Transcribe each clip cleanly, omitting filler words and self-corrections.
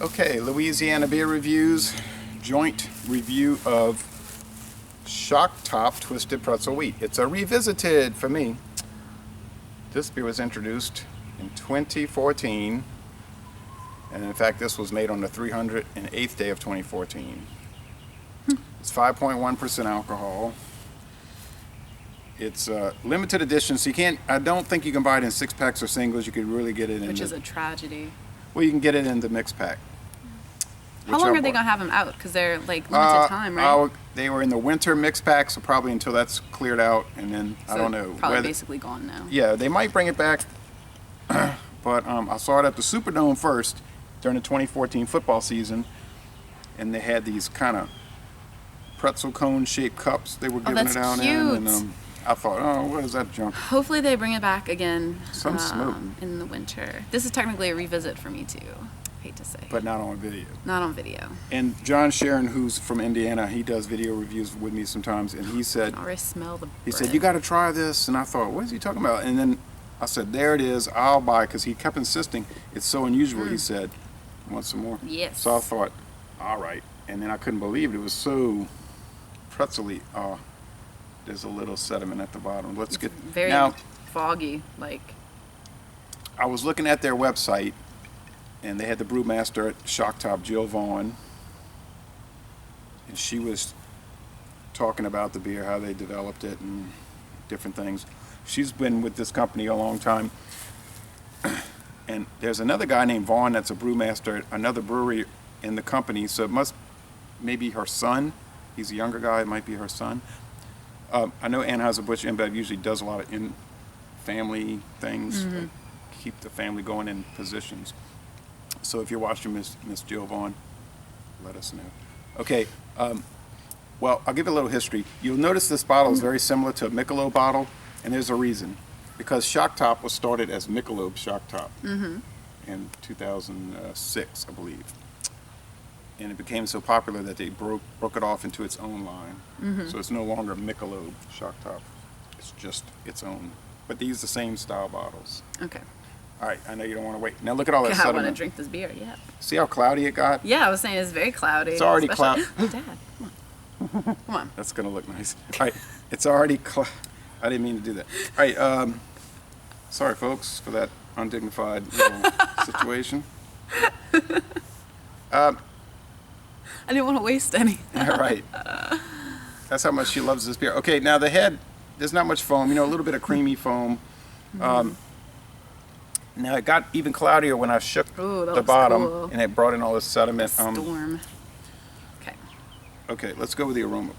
Okay, Louisiana Beer Reviews, joint review of Shock Top Twisted Pretzel Wheat. It's a revisited for me. This beer was introduced in 2014, and in fact this was made on the 308th day of 2014. It's 5.1% alcohol. It's limited edition, so you can't. I don't think you can buy it in 6-packs or singles. You could really get it in. Which is a tragedy. Well, you can get it in the mixed pack. How long are they gonna have them out? Because they're like limited time, right? They were in the winter mixed pack, so probably until that's cleared out, and then I don't know. Probably basically gone now. Yeah, they might bring it back, but I saw it at the Superdome first during the 2014 football season, and they had these kind of pretzel cone shaped cups they were giving it out in, and I thought, oh, what is that junk? Hopefully they bring it back again. Some smoke in the winter. This is technically a revisit for me too. Hate to say. But not on video. Not on video. And John Sharon, who's from Indiana, he does video reviews with me sometimes, and he said, I can already smell the bread. He said, you got to try this, and I thought, what is he talking about? And then I said, there it is, I'll buy it, because he kept insisting, it's so unusual. He said, want some more? Yes. So I thought, all right, and then I couldn't believe it was so pretzely. There's a little sediment at the bottom. Let's get very now. Foggy, like. I was looking at their website, and they had the brewmaster at Shock Top, Jill Vaughn, and she was talking about the beer, how they developed it, and different things. She's been with this company a long time, and there's another guy named Vaughn that's a brewmaster at another brewery in the company. So it must maybe her son. He's a younger guy. It might be her son. I know Anheuser-Busch InBev usually does a lot of in-family things, keep the family going in positions. So if you're watching, Miss Jill Vaughn, let us know. Okay, well, I'll give you a little history. You'll notice this bottle is very similar to a Michelob bottle, and there's a reason. Because Shock Top was started as Michelob Shock Top in 2006, I believe. And it became so popular that they broke it off into its own line. So it's no longer Michelob Shock Top. It's just its own. But these are the same style bottles. Okay. All right, I know you don't want to wait. Now look at all that I sediment. want to drink this beer, yeah. See how cloudy it got? Yeah, I was saying it's very cloudy. It's already cloudy. Oh, Dad, come on. Come on. That's going to look nice. All right, it's already I didn't mean to do that. All right, sorry, folks, for that undignified little situation. I didn't want to waste any. All right. That's how much she loves this beer. Okay, now the head, there's not much foam. A little bit of creamy foam. Now it got even cloudier when I shook the bottom, cool. and it brought in all this sediment. Storm. Okay. Okay, let's go with the aroma.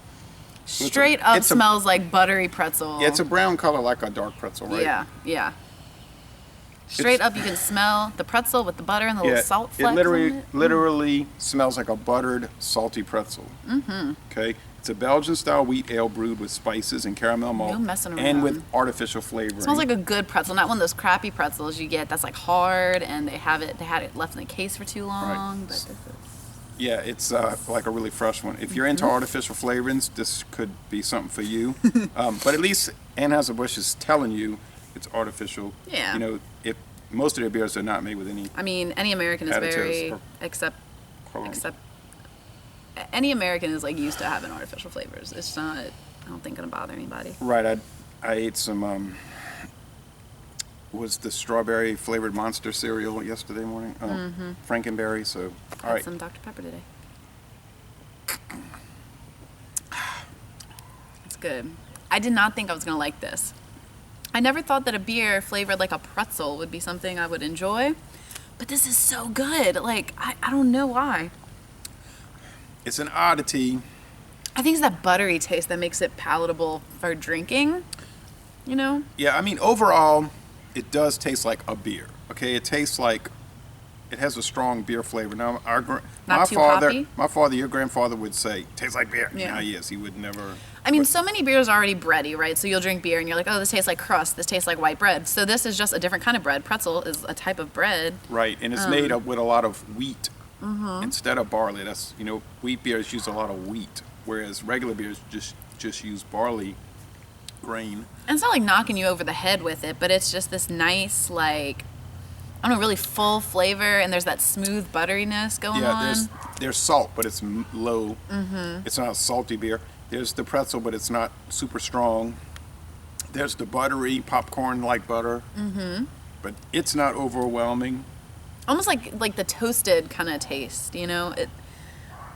Straight up smells like buttery pretzel. Yeah, it's a brown color like a dark pretzel, right? Yeah, yeah. Straight up, you can smell the pretzel with the butter and the little salt flecks it literally smells like a buttered, salty pretzel. Okay, it's a Belgian-style wheat ale brewed with spices and caramel malt, No messing around. and with artificial flavoring. It smells like a good pretzel, not one of those crappy pretzels you get that's like hard and they had it left in the case for too long. But this is... Yeah, it's like a really fresh one. If you're into artificial flavorings, this could be something for you. But at least Anheuser-Busch is telling you it's artificial. Yeah. If most of their beers are not made with any. I mean, any American is very except any American is like used to having artificial flavors. It's not. I don't think gonna bother anybody. Right. I ate some. Was the strawberry flavored Monster cereal yesterday morning? Frankenberry. So all right. Some Dr. Pepper today. It's good. I did not think I was gonna like this. I never thought that a beer flavored like a pretzel would be something I would enjoy, but this is so good. Like, I don't know why. It's an oddity. I think it's that buttery taste that makes it palatable for drinking, Yeah, I mean, overall, it does taste like a beer, okay? It tastes like, it has a strong beer flavor. Now, my father, your grandfather would say, tastes like beer. Yeah. Yes, he would never... I mean, so many beers are already bready, right? So you'll drink beer and you're like, oh, this tastes like crust. This tastes like white bread. So this is just a different kind of bread. Pretzel is a type of bread. Right, and it's made up with a lot of wheat instead of barley. That's, wheat beers use a lot of wheat, whereas regular beers just use barley grain. And it's not like knocking you over the head with it, but it's just this nice, like, I don't know, really full flavor, and there's that smooth butteriness going Yeah, on. there's salt, but it's low. It's not a salty beer. There's the pretzel, but it's not super strong. There's the buttery popcorn like butter, but it's not overwhelming. Almost like the toasted kind of taste, you know?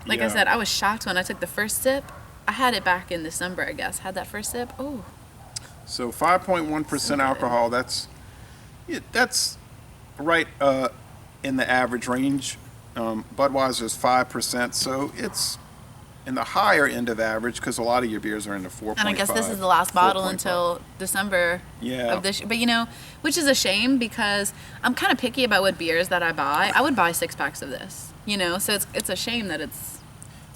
Like I Yeah. said, I was shocked when I took the first sip. I had it back in December, I guess. Had that first sip. Oh, So 5.1% So good. alcohol. That's right in the average range. Budweiser's 5%, so it's in the higher end of average because a lot of your beers are in the 4.5. and I guess this is the last bottle 4.5. until December Yeah. of this year. But you know, which is a shame because I'm kind of picky about what beers that I buy. I would buy 6-packs of this, you know? So it's a shame that it's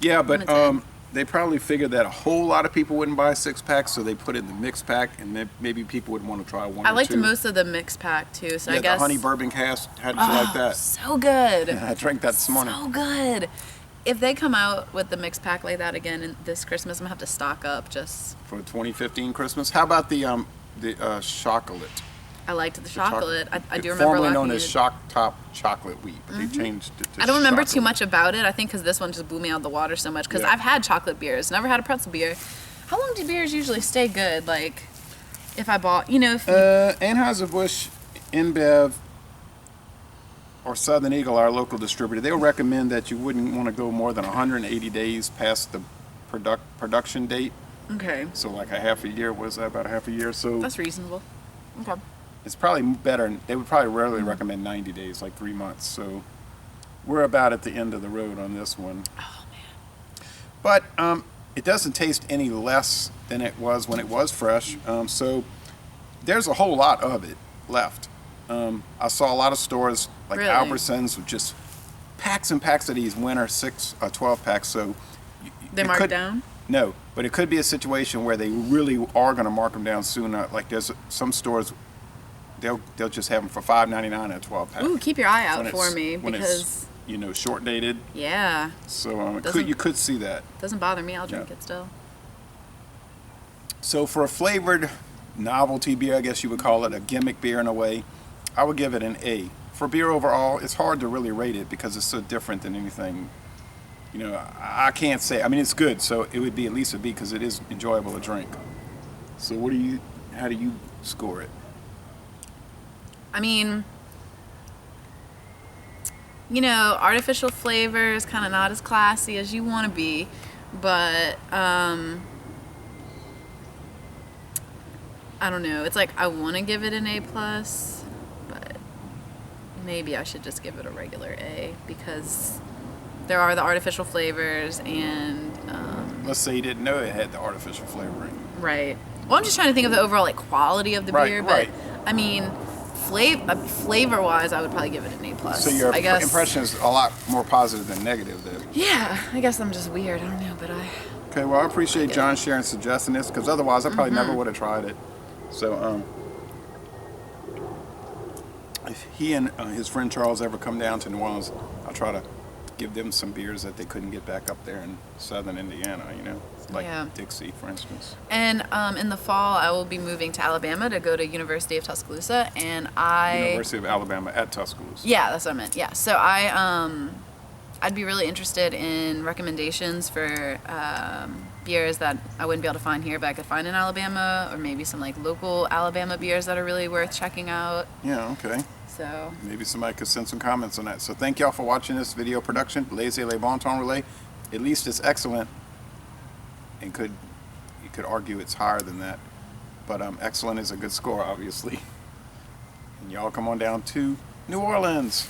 Yeah, but limited. they probably figured that a whole lot of people wouldn't buy 6-packs, so they put it in the mixed pack, and maybe people would want to try one I or liked two. most of the mixed pack too, so Yeah, I guess the honey bourbon cast. How did you like that? so good. I drank that this morning. So good. If they come out with the mixed pack like that again this Christmas, I'm gonna have to stock up. Just For 2015 Christmas. How about the chocolate? I liked the chocolate. I do remember Formerly liking known as it. Shock Top Chocolate Wheat, but they changed it to I don't remember too chocolate. much about it. I think because this one just blew me out of the water so much. Because Yeah. I've had chocolate beers, never had a pretzel beer. How long do beers usually stay good? Like, if I bought, you know, if you, Anheuser-Busch, InBev, or Southern Eagle, our local distributor, they'll recommend that you wouldn't want to go more than 180 days past the production date. okay, So like a half a year, was that about a half a year? So that's reasonable. Okay. it's probably better. They would probably rarely recommend 90 days, like 3 months. So we're about at the end of the road on this one. Oh man. But it doesn't taste any less than it was when it was fresh. So there's a whole lot of it left. I saw a lot of stores like Really? Albertsons with just packs and packs of these winter 12 packs. So They it mark could- down. No, but it could be a situation where they really are going to mark them down soon. Like there's some stores, they'll just have them for $5.99 a 12 pack. Ooh, keep your eye out When for it's- me when because it's, short dated. yeah, So Doesn't- you could see that. doesn't bother me. I'll drink Yeah. it still. So for a flavored novelty beer, I guess you would call it a gimmick beer in a way, I would give it an A. For beer overall, it's hard to really rate it because it's so different than anything. I can't say. I mean, it's good, so it would be at least a B because it is enjoyable to drink. So how do you score it? I mean, you know, artificial flavors kind of not as classy as you want to be, but I don't know. It's like I want to give it an A plus, but maybe I should just give it a regular A because there are the artificial flavors and Let's say you didn't know it had the artificial flavoring. right. Well, I'm just trying to think of the overall like quality of the Right, beer, right. but I mean, flavor wise, I would probably give it an A plus. So your I guess. impression is a lot more positive than negative then. Yeah, I guess I'm just weird. I don't know, but Okay, well, I appreciate John sharing suggesting this because otherwise I probably Mm-hmm. never would have tried it. So, if he and his friend Charles ever come down to New Orleans, I'll try to give them some beers that they couldn't get back up there in southern Indiana, like Yeah. Dixie, for instance. And in the fall, I will be moving to Alabama to go to University of Tuscaloosa, and University of Alabama at Tuscaloosa. yeah, that's what I meant. Yeah, so I'd be really interested in recommendations for beers that I wouldn't be able to find here, but I could find in Alabama, or maybe some like local Alabama beers that are really worth checking out. Yeah, okay. So Maybe somebody could send some comments on that. So thank y'all for watching this video production. Laissez les bon ton relais. At least it's excellent. And you could argue it's higher than that. But excellent is a good score, obviously. And y'all come on down to New Orleans.